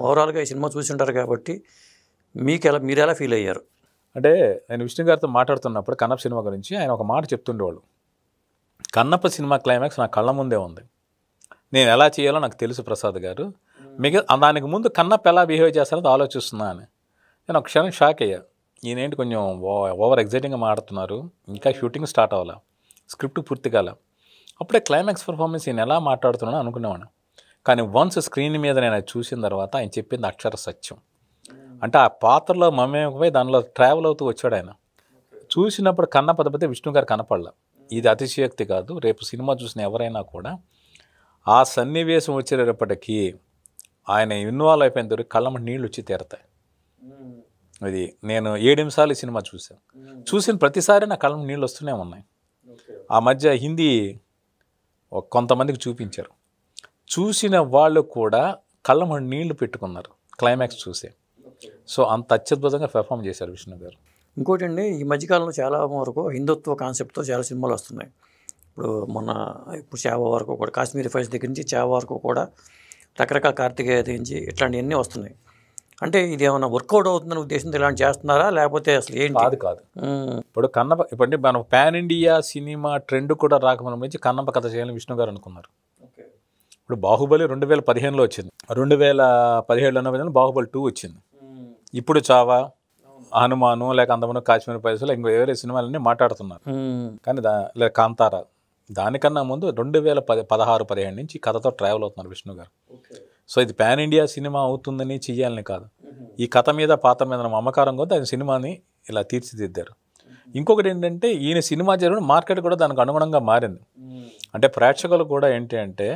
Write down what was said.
ఓవరాల్గా ఈ సినిమా చూసి ఉంటారు కాబట్టి మీరు ఎలా ఫీల్ అయ్యారు? అంటే నేను విష్ణు గారితో మాట్లాడుతున్నప్పుడు కన్నప్ప సినిమా గురించి ఆయన ఒక మాట చెప్తుండేవాళ్ళు. కన్నప్ప సినిమా క్లైమాక్స్ నా కళ్ళ ముందే ఉంది, నేను ఎలా చేయాలో నాకు తెలుసు ప్రసాద్ గారు, దానికి ముందు కన్నప్ప ఎలా బిహేవ్ చేస్తారో ఆలోచిస్తున్నా అని. నేను ఒక క్షణం షాక్ అయ్యా, ఈయనేంటి కొంచెం ఓవర్ ఎగ్జైటింగ్గా మాట్లాడుతున్నారు, ఇంకా షూటింగ్ స్టార్ట్ అవ్వాలా, స్క్రిప్ట్ పూర్తి కాల, అప్పుడే క్లైమాక్స్ పర్ఫార్మెన్స్ ఈయన ఎలా మాట్లాడుతున్నాను అనుకునేవాడు. కానీ వన్స్ స్క్రీన్ మీద నేను అది చూసిన తర్వాత ఆయన చెప్పింది అక్షర సత్యం. అంటే ఆ పాత్రలో మమేకమై దానిలో ట్రావెల్ అవుతూ వచ్చాడు ఆయన. చూసినప్పుడు కన్నప్ప తప్పితే విష్ణు గారు కనపడలా. ఇది అతిశయోక్తి కాదు, రేపు సినిమా చూసిన ఎవరైనా కూడా ఆ సన్నివేశం వచ్చేటప్పటికీ ఆయన ఇన్వాల్వ్ అయిపోయిన దొరికి కళ్ళమ్మ నీళ్ళు వచ్చి తీరతాయి. ఇది నేను 7 నిమిషాలు ఈ సినిమా చూశాను. చూసిన ప్రతిసారి నా కళ్ళమ్మ నీళ్ళు వస్తూనే ఉన్నాయి. ఆ మధ్య హిందీ కొంతమందికి చూపించారు, చూసిన వాళ్ళు కూడా కళ్ళమ్మ నీళ్లు పెట్టుకున్నారు క్లైమాక్స్ చూసి. సో అంత అత్యద్భుతంగా పెర్ఫామ్ చేశారు విష్ణు గారు. ఇంకోటి అండి, ఈ మధ్యకాలంలో చాలా వరకు హిందుత్వ కాన్సెప్ట్తో చాలా సినిమాలు వస్తున్నాయి. ఇప్పుడు చావా వరకు కూడా, కాశ్మీరీ ఫైల్స్ దగ్గర నుంచి చావా వరకు కూడా రకరకాల కార్తికేయ నుంచి ఇట్లాంటివన్నీ వస్తున్నాయి. అంటే ఇది ఏమైనా వర్కౌట్ అవుతుందని ఉద్దేశంతో ఇలాంటి చేస్తున్నారా, లేకపోతే అసలు ఏంటి? కాదు. ఇప్పుడు కన్నప్ప ఇప్పుడు మనం పాన్ ఇండియా సినిమా ట్రెండ్ కూడా రాకముందు నుంచి కన్నప్ప కథ చేయాలని విష్ణు గారు అనుకున్నారు. ఇప్పుడు బాహుబలి 2015లో వచ్చింది, 2017లో బాహుబలి 2 వచ్చింది, ఇప్పుడు చావా, హనుమాను, లేక అంతమంది కాశ్మీర్ ఫైల్స్, ఇంకో వేరే సినిమాలన్నీ మాట్లాడుతున్నారు. కానీ లేక కాంతారా, దానికన్నా ముందు 2016-17 నుంచి కథతో ట్రావెల్ అవుతున్నారు విష్ణు గారు. సో ఇది పాన్ ఇండియా సినిమా అవుతుందని చెయ్యాలని కాదు, ఈ కథ మీద పాత్ర మీద మమకారం కొద్ది ఆయన సినిమాని ఇలా తీర్చిదిద్దారు. ఇంకొకటి ఏంటంటే ఈయన సినిమా జరిగిన మార్కెట్ కూడా దానికి అనుగుణంగా మారింది. అంటే ప్రేక్షకులు కూడా ఏంటి అంటే